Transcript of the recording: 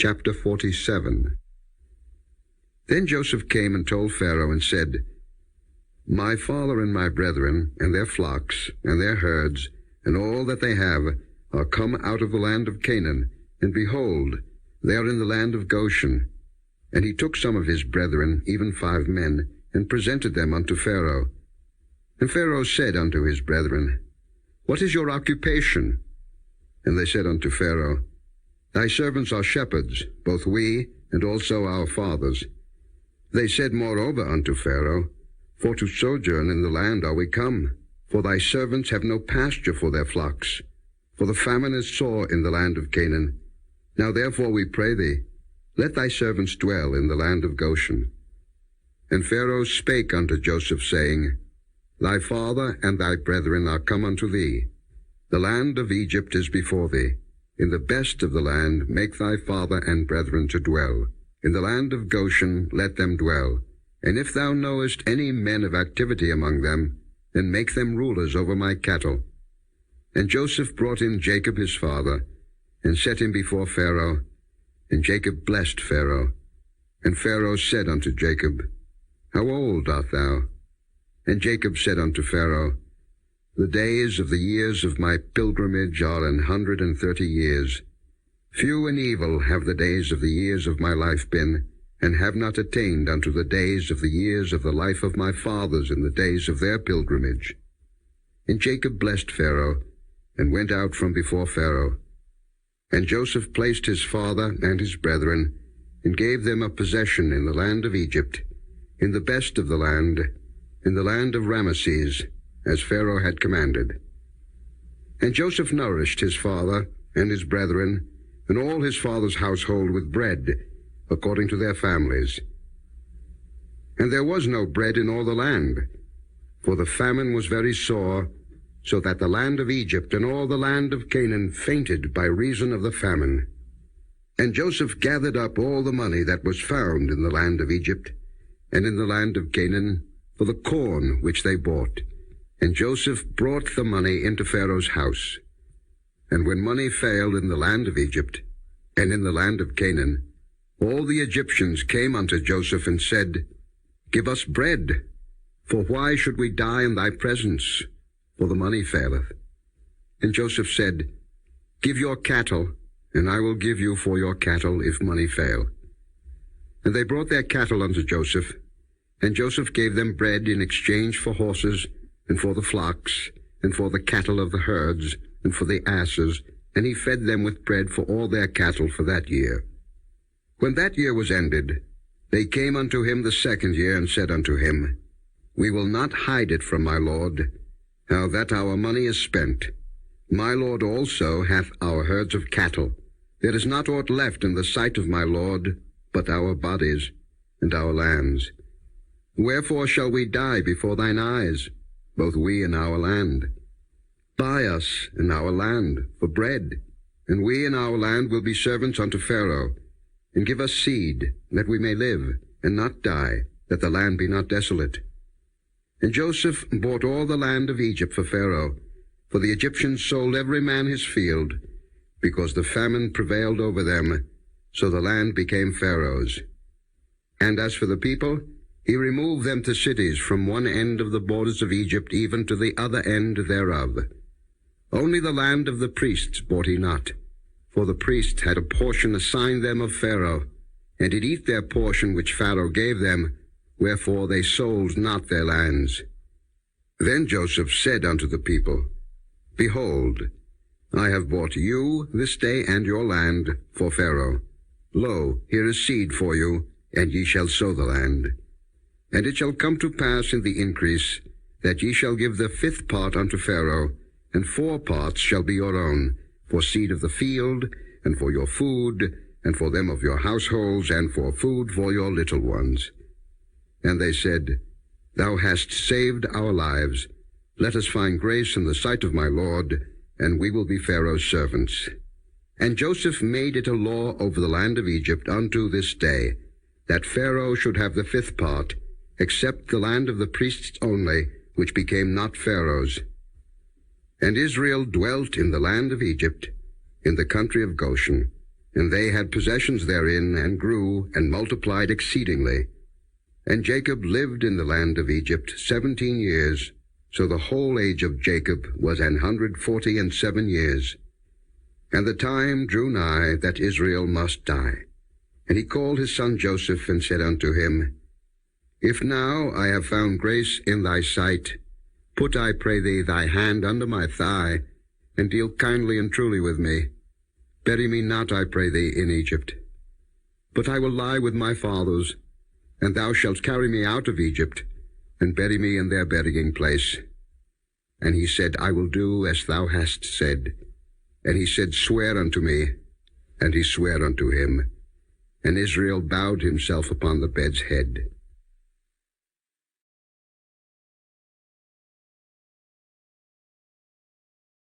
Chapter 47. Then Joseph came and told Pharaoh and said, My father and my brethren, and their flocks, and their herds, and all that they have, are come out of the land of Canaan, and behold, they are in the land of Goshen. And he took some of his brethren, even 5 men, and presented them unto Pharaoh. And Pharaoh said unto his brethren, What is your occupation? And they said unto Pharaoh, Thy servants are shepherds, both we, and also our fathers. They said moreover unto Pharaoh, For to sojourn in the land are we come, for thy servants have no pasture for their flocks, for the famine is sore in the land of Canaan. Now therefore we pray thee, let thy servants dwell in the land of Goshen. And Pharaoh spake unto Joseph, saying, Thy father and thy brethren are come unto thee. The land of Egypt is before thee. In the best of the land make thy father and brethren to dwell. In the land of Goshen let them dwell. And if thou knowest any men of activity among them, then make them rulers over my cattle. And Joseph brought in Jacob his father, and set him before Pharaoh. And Jacob blessed Pharaoh. And Pharaoh said unto Jacob, How old art thou? And Jacob said unto Pharaoh, The days of the years of my pilgrimage are 130 years. Few and evil have the days of the years of my life been, and have not attained unto the days of the years of the life of my fathers in the days of their pilgrimage. And Jacob blessed Pharaoh, and went out from before Pharaoh. And Joseph placed his father and his brethren, and gave them a possession in the land of Egypt, in the best of the land, in the land of Ramesses, as Pharaoh had commanded. And Joseph nourished his father and his brethren, and all his father's household with bread, according to their families. And there was no bread in all the land, for the famine was very sore, so that the land of Egypt and all the land of Canaan fainted by reason of the famine. And Joseph gathered up all the money that was found in the land of Egypt, and in the land of Canaan, for the corn which they bought. And Joseph brought the money into Pharaoh's house. And when money failed in the land of Egypt, and in the land of Canaan, all the Egyptians came unto Joseph and said, Give us bread, for why should we die in thy presence? For the money faileth. And Joseph said, Give your cattle, and I will give you for your cattle if money fail. And they brought their cattle unto Joseph, and Joseph gave them bread in exchange for horses, and for the flocks, and for the cattle of the herds, and for the asses, and he fed them with bread for all their cattle for that year. When that year was ended, they came unto him the 2nd year, and said unto him, We will not hide it from my lord, how that our money is spent. My lord also hath our herds of cattle. There is not aught left in the sight of my lord, but our bodies and our lands. Wherefore shall we die before thine eyes, both we and our land? Buy us and our land for bread, and we and our land will be servants unto Pharaoh, and give us seed, that we may live, and not die, that the land be not desolate. And Joseph bought all the land of Egypt for Pharaoh, for the Egyptians sold every man his field, because the famine prevailed over them, so the land became Pharaoh's. And as for the people, he removed them to cities from one end of the borders of Egypt even to the other end thereof. Only the land of the priests bought he not, for the priests had a portion assigned them of Pharaoh, and did eat their portion which Pharaoh gave them, wherefore they sold not their lands. Then Joseph said unto the people, Behold, I have bought you this day and your land for Pharaoh. Lo, here is seed for you, and ye shall sow the land. And it shall come to pass in the increase, that ye shall give the 5th part unto Pharaoh, and 4 parts shall be your own, for seed of the field, and for your food, and for them of your households, and for food for your little ones. And they said, Thou hast saved our lives. Let us find grace in the sight of my Lord, and we will be Pharaoh's servants. And Joseph made it a law over the land of Egypt unto this day, that Pharaoh should have the 5th part, except the land of the priests only, which became not Pharaoh's. And Israel dwelt in the land of Egypt, in the country of Goshen. And they had possessions therein, and grew, and multiplied exceedingly. And Jacob lived in the land of Egypt 17 years, so the whole age of Jacob was 147 years. And the time drew nigh that Israel must die. And he called his son Joseph, and said unto him, If now I have found grace in thy sight, put, I pray thee, thy hand under my thigh, and deal kindly and truly with me. Bury me not, I pray thee, in Egypt. But I will lie with my fathers, and thou shalt carry me out of Egypt, and bury me in their burying place. And he said, I will do as thou hast said. And he said, Swear unto me. And he sware unto him. And Israel bowed himself upon the bed's head.